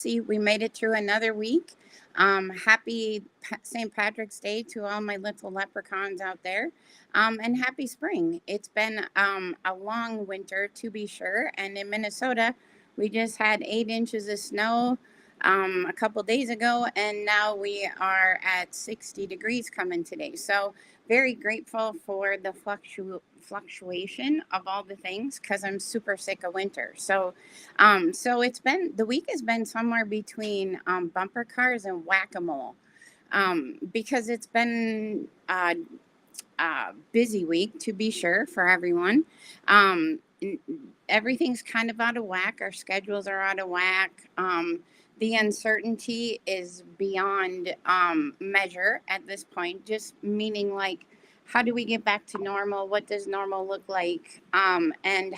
See, we made it through another week. Happy St. Patrick's Day to all my little leprechauns out there. And happy spring. It's been a long winter, to be sure. And in Minnesota, we just had 8 inches of snow a couple days ago. And now we are at 60 degrees coming today. So, very grateful for the fluctuation of all the things because I'm super sick of winter. So it's been the week has been somewhere between bumper cars and whack-a-mole, because it's been a busy week, to be sure, for everyone. Everything's kind of out of whack. Our schedules are out of whack. The uncertainty is beyond measure at this point, just meaning like, how do we get back to normal? What does normal look like? And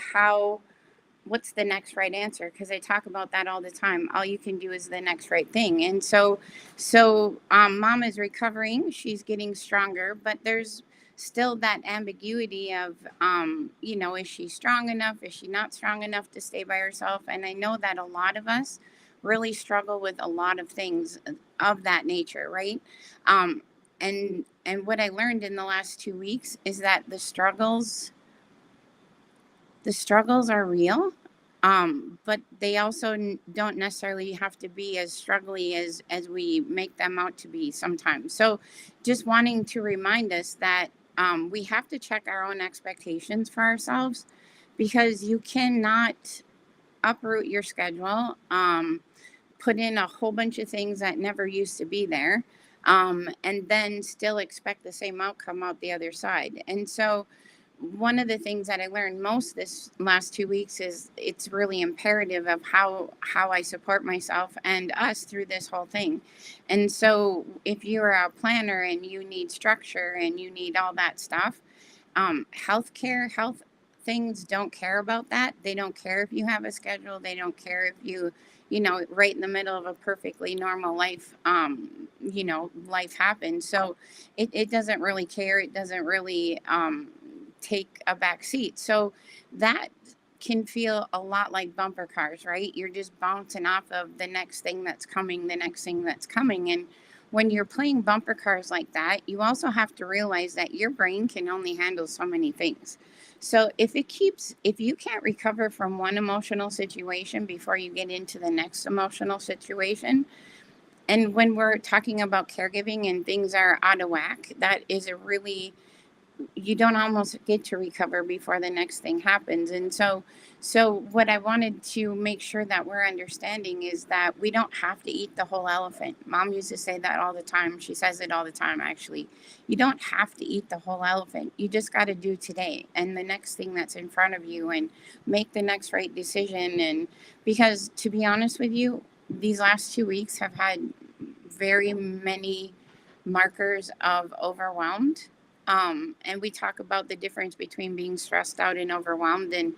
what's the next right answer? Because I talk about that all the time. All you can do is the next right thing. And so mom is recovering. She's getting stronger, but there's still that ambiguity of, is she strong enough? Is she not strong enough to stay by herself? And I know that a lot of us really struggle with a lot of things of that nature, right? Um, and what I learned in the last 2 weeks is that the struggles are real, but they also don't necessarily have to be as struggly as we make them out to be sometimes. So just wanting to remind us that we have to check our own expectations for ourselves, because you cannot uproot your schedule, put in a whole bunch of things that never used to be there, and then still expect the same outcome out the other side. And so one of the things that I learned most this last 2 weeks is it's really imperative of how I support myself and us through this whole thing. And so if you're a planner and you need structure and you need all that stuff, health things don't care about that. They don't care if you have a schedule. They don't care if right in the middle of a perfectly normal life, life happens. So it doesn't really care. It doesn't really take a back seat. So that can feel a lot like bumper cars, right? You're just bouncing off of the next thing that's coming, the next thing that's coming. And when you're playing bumper cars like that, you also have to realize that your brain can only handle so many things. So if you can't recover from one emotional situation before you get into the next emotional situation, and when we're talking about caregiving and things are out of whack, that is you don't almost get to recover before the next thing happens. And so what I wanted to make sure that we're understanding is that we don't have to eat the whole elephant. Mom used to say that all the time. She says it all the time, actually. You don't have to eat the whole elephant. You just got to do today and the next thing that's in front of you, and make the next right decision. And because, to be honest with you, these last 2 weeks have had very many markers of overwhelmed. And we talk about the difference between being stressed out and overwhelmed, and,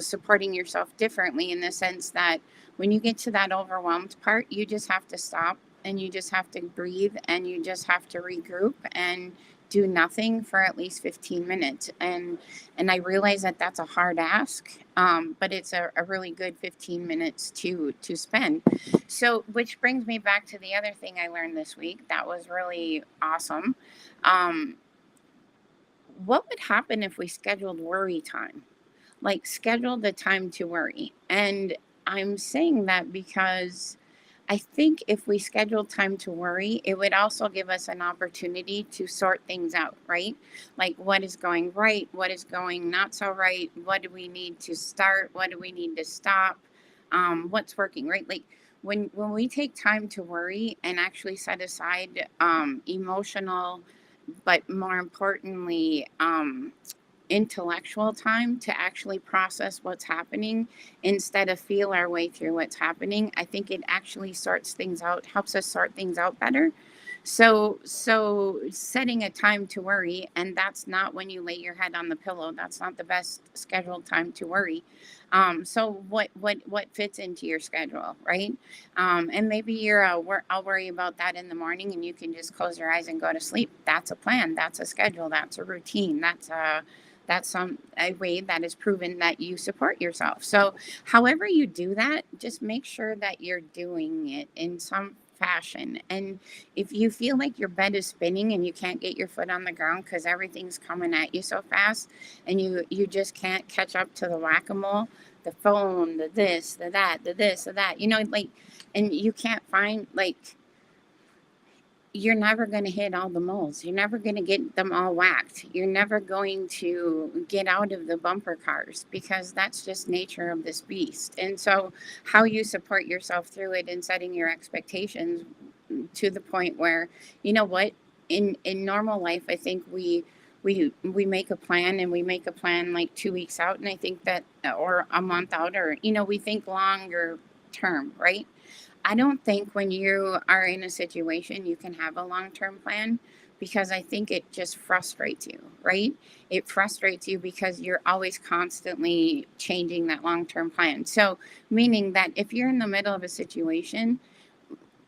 supporting yourself differently, in the sense that when you get to that overwhelmed part, you just have to stop and you just have to breathe and you just have to regroup and do nothing for at least 15 minutes. And I realize that that's a hard ask, but it's a really good 15 minutes to spend. So, which brings me back to the other thing I learned this week that was really awesome. What would happen if we scheduled worry time? Like, schedule the time to worry. And I'm saying that because I think if we schedule time to worry, it would also give us an opportunity to sort things out, right? Like, what is going right? What is going not so right? What do we need to start? What do we need to stop? What's working, right? Like, when we take time to worry and actually set aside emotional, but more importantly, intellectual time to actually process what's happening instead of feel our way through what's happening, I think it actually sorts things out, helps us sort things out better. So setting a time to worry, and that's not when you lay your head on the pillow. That's not the best scheduled time to worry. So what fits into your schedule, right? And maybe I'll worry about that in the morning, and you can just close your eyes and go to sleep. That's a plan. That's a schedule. That's a routine. That's a way that is proven that you support yourself. So, however you do that, just make sure that you're doing it in some fashion. And if you feel like your bed is spinning and you can't get your foot on the ground because everything's coming at you so fast, and you just can't catch up to the whack-a-mole, the phone, the this, the that, the this, the that, like, and you can't find, like, you're never going to hit all the moles. You're never going to get them all whacked. You're never going to get out of the bumper cars, because that's just nature of this beast. And so how you support yourself through it and setting your expectations to the point where, you know what, in normal life, I think we make a plan, and we make a plan like 2 weeks out, and I think that, or a month out, or we think longer term, right? I don't think when you are in a situation you can have a long term plan, because I think it just frustrates you, right? It frustrates you because you're always constantly changing that long term plan. So, meaning that if you're in the middle of a situation,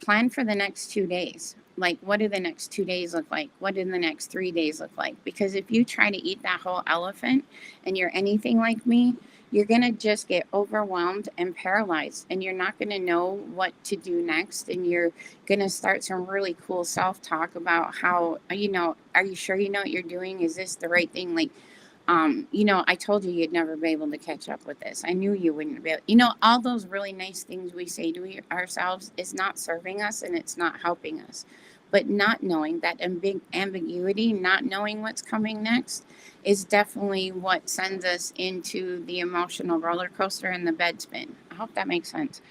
plan for the next 2 days. Like, what do the next 2 days look like? What do the next 3 days look like? Because if you try to eat that whole elephant and you're anything like me, you're going to just get overwhelmed and paralyzed, and you're not going to know what to do next. And you're going to start some really cool self talk about how, are you sure you know what you're doing? Is this the right thing? Like, I told you you'd never be able to catch up with this. I knew you wouldn't be able, all those really nice things we say to ourselves is not serving us, and it's not helping us. But not knowing that ambiguity, not knowing what's coming next, is definitely what sends us into the emotional roller coaster and the bed spin. I hope that makes sense.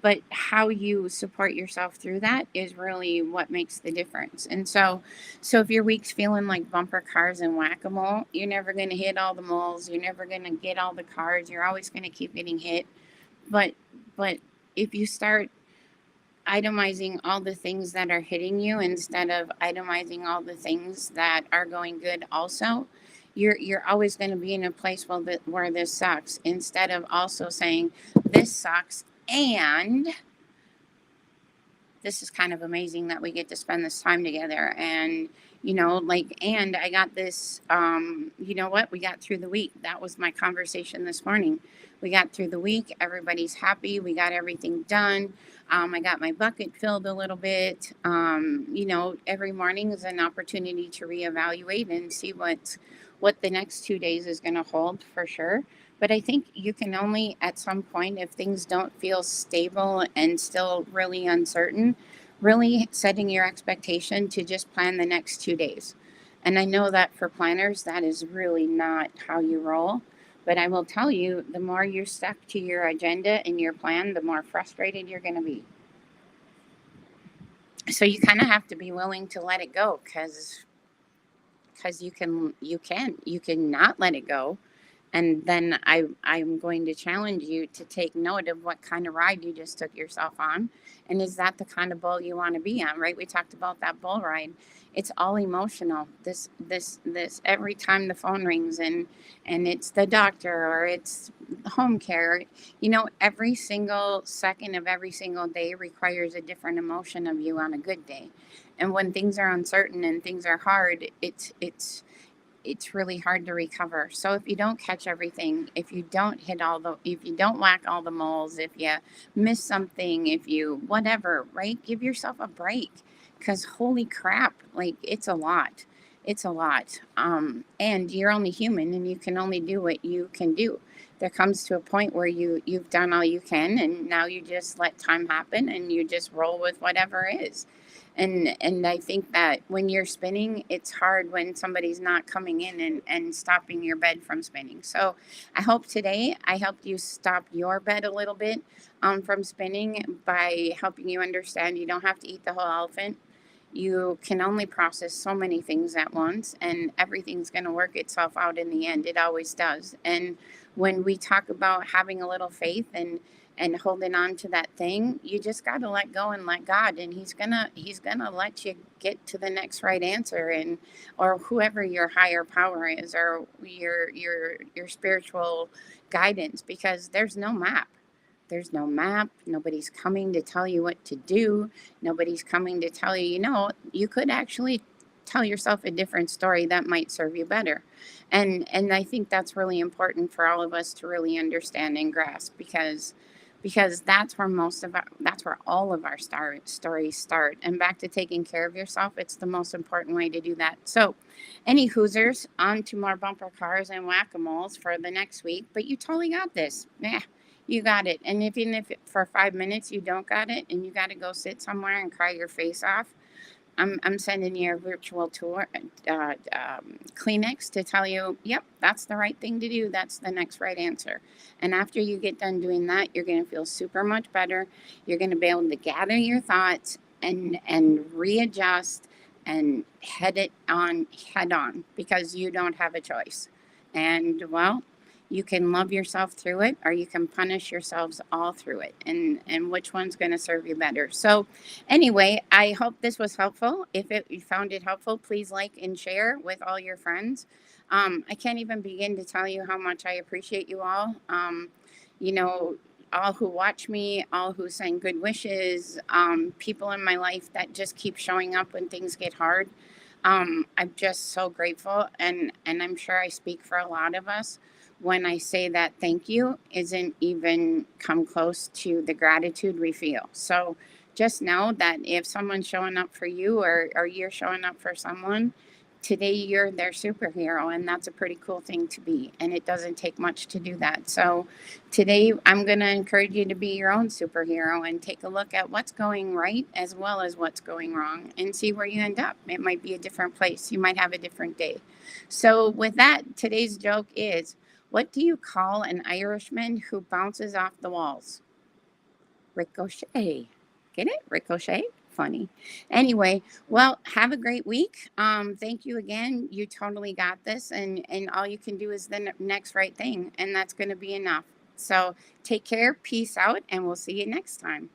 But how you support yourself through that is really what makes the difference. And so if your week's feeling like bumper cars and whack-a-mole, you're never going to hit all the moles, you're never going to get all the cars, you're always going to keep getting hit. But but if you start itemizing all the things that are hitting you instead of itemizing all the things that are going good also, you're always going to be in a place where this sucks, instead of also saying this sucks, and this is kind of amazing that we get to spend this time together. And and I got this, you know what, we got through the week. That was my conversation this morning. We got through the week, everybody's happy, we got everything done. I got my bucket filled a little bit. Every morning is an opportunity to reevaluate and see what the next 2 days is going to hold, for sure. But I think you can only, at some point, if things don't feel stable and still really uncertain, really setting your expectation to just plan the next 2 days. And I know that for planners, that is really not how you roll. But I will tell you, the more you're stuck to your agenda and your plan, the more frustrated you're going to be. So you kind of have to be willing to let it go, because you can not let it go. And then I'm going to challenge you to take note of what kind of ride you just took yourself on. And is that the kind of bull you want to be on, right? We talked about that bull ride. It's all emotional. This every time the phone rings, and it's the doctor or it's home care, every single second of every single day requires a different emotion of you on a good day. And when things are uncertain and things are hard, it's really hard to recover. So if you don't catch everything, if you don't if you don't whack all the moles, if you miss something, if you whatever, right? Give yourself a break, because holy crap, like, it's a lot. It's a lot. And you're only human, and you can only do what you can do. There comes to a point where you've done all you can, and now you just let time happen and you just roll with whatever is. And I think that when you're spinning, it's hard when somebody's not coming in and stopping your bed from spinning. So I hope today I helped you stop your bed a little bit from spinning, by helping you understand you don't have to eat the whole elephant. You can only process so many things at once, and everything's going to work itself out in the end. It always does. And when we talk about having a little faith and holding on to that thing, you just got to let go and let God, and he's gonna let you get to the next right answer, and or whoever your higher power is, or your spiritual guidance, because there's no map. There's no map. Nobody's coming to tell you what to do. Nobody's coming to tell you, you could actually tell yourself a different story that might serve you better. And I think that's really important for all of us to really understand and grasp, because that's where that's where all of our stories start. And back to taking care of yourself, it's the most important way to do that. So any Hoosers, on to more bumper cars and whack-a-moles for the next week, but you totally got this. Yeah, you got it. And if, even if for 5 minutes you don't got it and you got to go sit somewhere and cry your face off, I'm sending you a virtual tour, Kleenex, to tell you, yep, that's the right thing to do. That's the next right answer. And after you get done doing that, you're going to feel super much better. You're going to be able to gather your thoughts and readjust and head on, because you don't have a choice. And well, you can love yourself through it, or you can punish yourselves all through it. And which one's going to serve you better? So anyway, I hope this was helpful. If you found it helpful, please like and share with all your friends. I can't even begin to tell you how much I appreciate you all. You know, all who watch me, all who send good wishes, people in my life that just keep showing up when things get hard. I'm just so grateful, and I'm sure I speak for a lot of us when I say that thank you isn't even come close to the gratitude we feel. So just know that if someone's showing up for you, or you're showing up for someone, today you're their superhero, and that's a pretty cool thing to be. And it doesn't take much to do that. So today I'm going to encourage you to be your own superhero and take a look at what's going right as well as what's going wrong, and see where you end up. It might be a different place. You might have a different day. So with that, today's joke is, what do you call an Irishman who bounces off the walls? Ricochet. Get it? Ricochet? Funny. Anyway, well, have a great week. Thank you again. You totally got this, and all you can do is the next right thing, and that's going to be enough. So take care, peace out, and we'll see you next time.